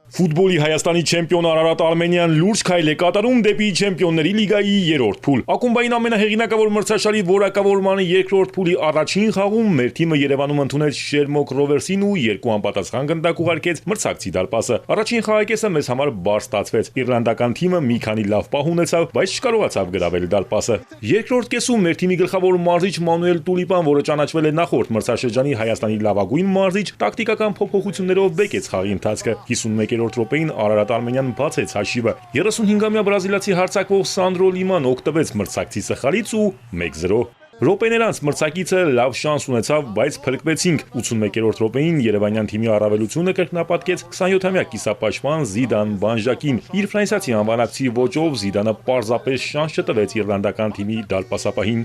Ֆուտբոլի Հայաստանի չեմպիոն Արարատ Արմենիան լուրջ քայլ է կատարում դեպի Չեմպիոնների լիգայի երրորդ փուլ։ Ակումբային ամենահեղինակավոր մրցաշարի որակավորման երկրորդ փուլի առաջին խաղում մեր թիմը Երևանում ընդունեց Շերմոկ Ռովերսին ու 2 անպատասխան գնդակ ուղարկեց մրցակցի դարպասը։ Առաջին խաղակեսը մեզ համար բարդ ստացվեց։ Իռլանդական թիմը մի քանի լավ պահ ունեցավ, բայց չկարողացավ գրավել դարպասը։ Երկրորդ կեսում մեր թիմի գլխավոր մարզիչ Մանուել Տուլիպան, որը ճանաչվել է նախորդ մրցաշրջանի Հայաստանի լավագույն մարզիչ, տակտիկական փոփոխություններով բեկեց խաղի ընթացքը։ 51-րդ րոպեին Արարատ Արմենիան բացեց հաշիվը։ 35-ամյա բրազիլացի հարձակվող Սանդրո Լիման օգտվեց մրցակցի սխալից ու 1-0։ Րոպեներ անց մրցակիցը լավ շանս ունեցավ, բայց փրկվեցինք։ 81-րդ րոպեին Երևանյան թիմի առավելությունը կրկնապատկեց 27-ամյա կիսապաշտպան Զիդան Բանժակին։ Իր ֆրանսիացի անվանակցի ոճով Զիդանը պարզապես շանս չտվեց իռլանդական թիմի դարպասապահին։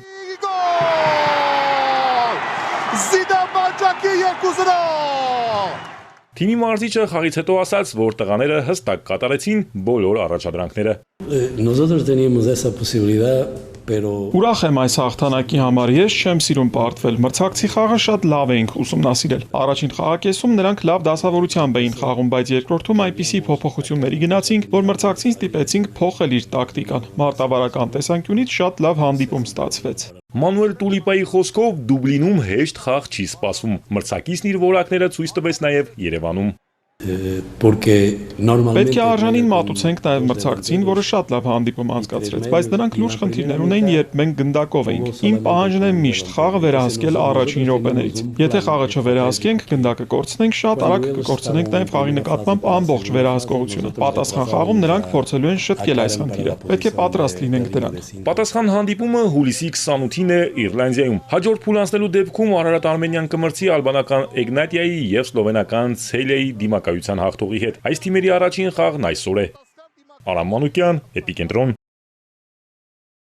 Զիդան Բանժակի 2-0։ Թիմի մարզիչը խաղից հետո ասաց, որ տղաները հստակ կատարեցին բոլոր առաջադրանքները։ Ուրախ եմ այս հաղթանակի համար, ես չեմ սիրում պարտվել, մրցակցի խաղը շատ լավ էինք ուսումնասիրել։ Առաջին խաղակեսում նրանք լավ դասավորությամբ էին խաղում, բայց երկրորդում այնպիսի փոփոխությունների գնացինք, որ մրցակցին ստիպեցինք փոխել իր տակտիկան։ Մարտավարական տեսանկյունից շատ լավ հանդիպում ստացվեց։ Մանուել Տուլիպայի խոսքով Դուբլինում հեշտ խաղ չի սպասվում։ Մրցակիցն իր որակները ցույց տվեց նաև Երևանում։ Պետք է արժանին մատուցենք նաև մրցակցին, որը շատ լավ հանդիպում անցկացրեց, բայց նրանք լուրջ խնդիրներ ունեին, երբ մենք գնդակով էինք։ Իմ պահանջն է միշտ խաղը վերահսկել առաջին րոպեներից։ Եթե խաղը չվերահսկենք, գնդակը կորցնենք, շատ արագ կկորցնենք նաև խաղի նկատմամբ ամբողջ վերահսկողությունը։ Պատասխան խաղում նրանք փորձելու են շտկել այս խնդիրը։ Պետք է պատրաստ լինենք դրան։ Պատասխան հանդիպումը հուլիսի 28-ին է Իռլանդիայում։ Հաջորդ փուլ անցնելու դեպքում Արարատ Արմենիան կմրցի ալբանական Էգնատիայի եւ սլովենական Ցելիայի դիմակայության հաղթողի հետ։ Այս թիմերի առաջին խաղն այսօր է։ Արամ Մանուկյան, Էպիկենտրոն։